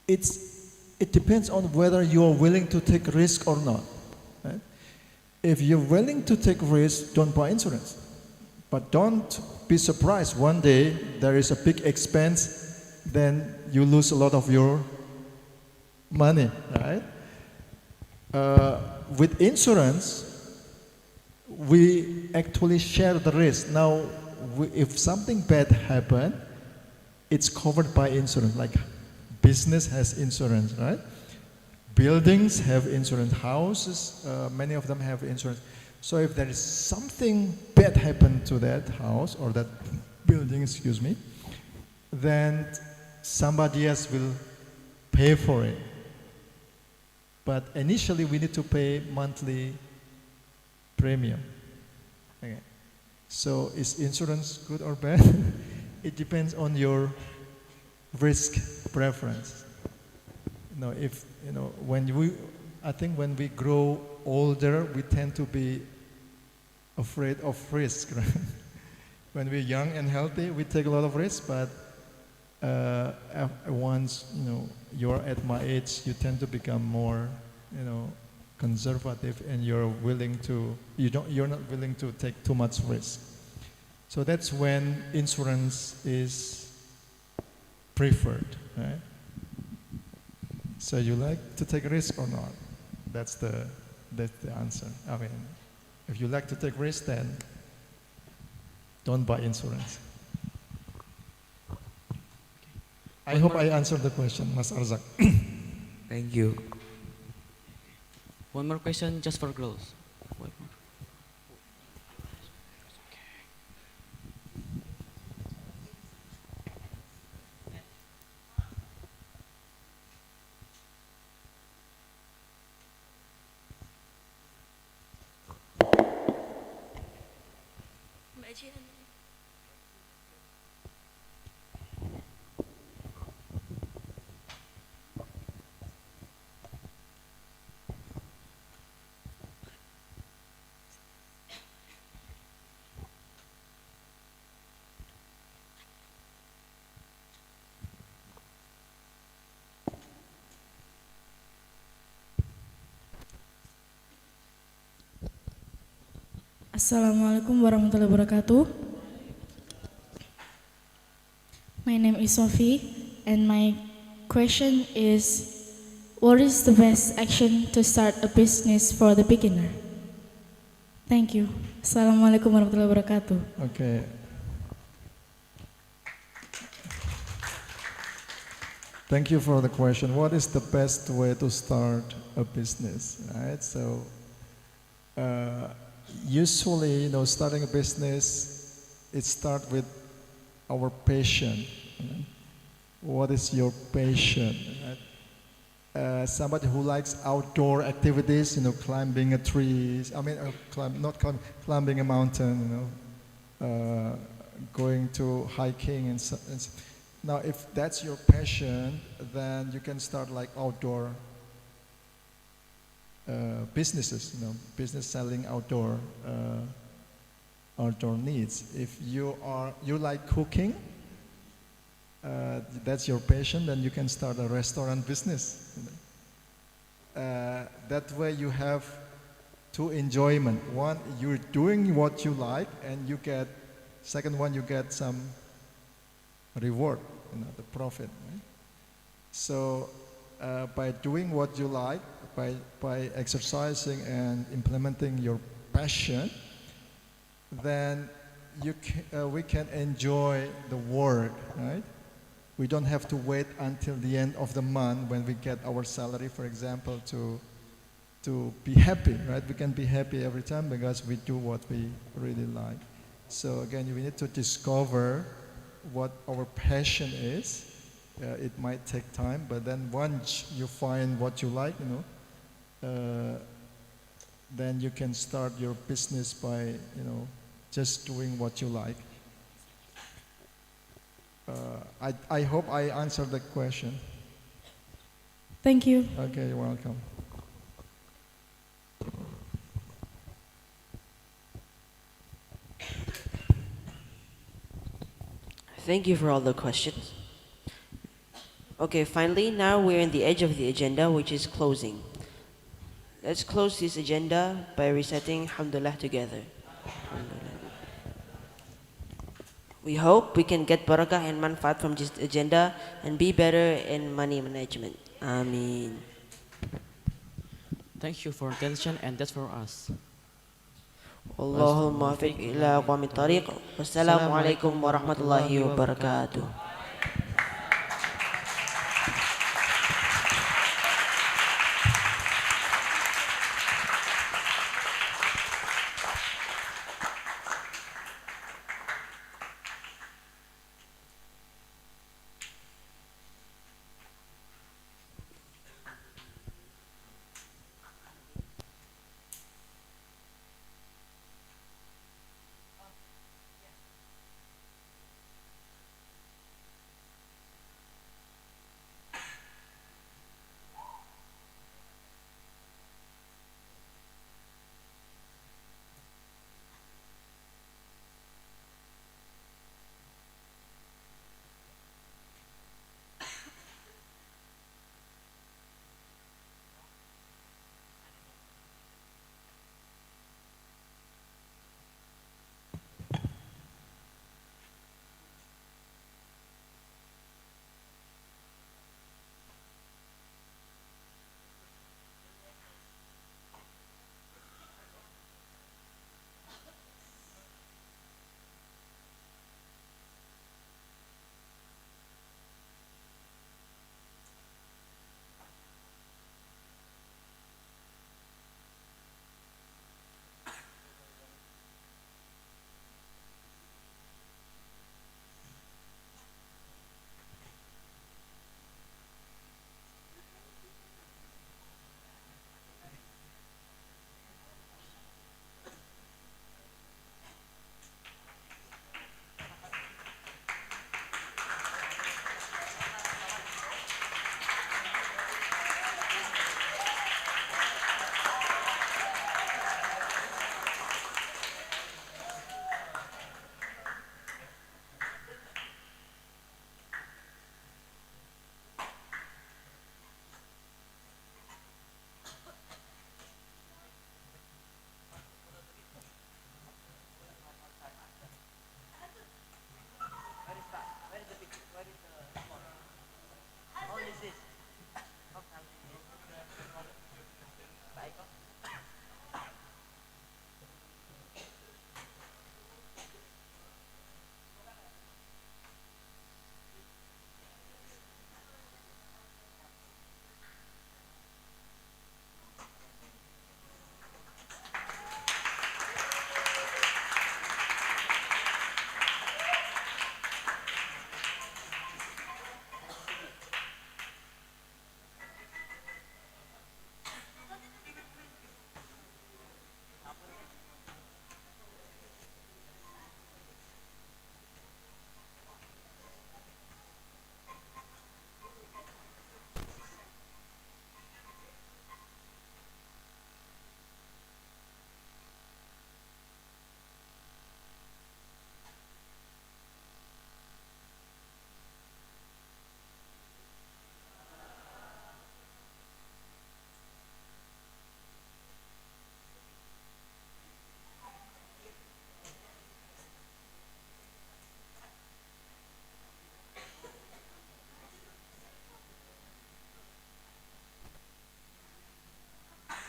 it depends on whether you are willing to take risk or not. Right? If you're willing to take risk, don't buy insurance. But don't be surprised one day there is a big expense, then you lose a lot of your money, right? With insurance, we actually share the risk. Now, if something bad happens, it's covered by insurance. Like business has insurance, right? Buildings have insurance. Houses, many of them have insurance. So if there is something bad happen to that house or that building, excuse me, then somebody else will pay for it. But initially we need to pay monthly premium. Okay. So is insurance good or bad? It depends on your risk preference. I think when we grow older, we tend to be afraid of risk. Right? When we're young and healthy, we take a lot of risk, but once you're at my age, you tend to become more, conservative, and you're not willing to take too much risk. So that's when insurance is preferred, right? So you like to take risk or not? That's the answer. I mean, if you like to take risk, then don't buy insurance. I hope I answered the question, Mas Arzak. Thank you. One more question just for girls. One more. Assalamualaikum warahmatullahi wabarakatuh. My name is Sophie, and my question is, what is the best action to start a business for the beginner? Thank you. Assalamualaikum warahmatullahi wabarakatuh. Okay. Thank you for the question. What is the best way to start a business? Right. So, usually, starting a business, it starts with our passion. What is your passion? Right? Somebody who likes outdoor activities, climbing a tree. I mean, climbing a mountain. Going to hiking and so. Now, if that's your passion, then you can start like outdoor businesses, business selling outdoor needs. If you like cooking, that's your passion, then you can start a restaurant business. That way you have two enjoyment. One, you're doing what you like, and second one, you get some reward, the profit. Right? So by doing what you like, by exercising and implementing your passion, then we can enjoy the work, right? We don't have to wait until the end of the month when we get our salary, for example, to be happy, right? We can be happy every time because we do what we really like. So again, we need to discover what our passion is. It might take time, but then once you find what you like, then you can start your business by, just doing what you like. I hope I answered the question. Thank you. Okay, you're welcome. Thank you for all the questions. Okay, finally, now we're in the edge of the agenda, which is closing. Let's close this agenda by reciting Alhamdulillah together. Alhamdulillah. We hope we can get barakah and manfaat from this agenda and be better in money management. Ameen. Thank you for attention, and that's for us. Allahul muwaffiq ila aqwamit tariq. Wassalamu alaikum warahmatullahi wabarakatuh.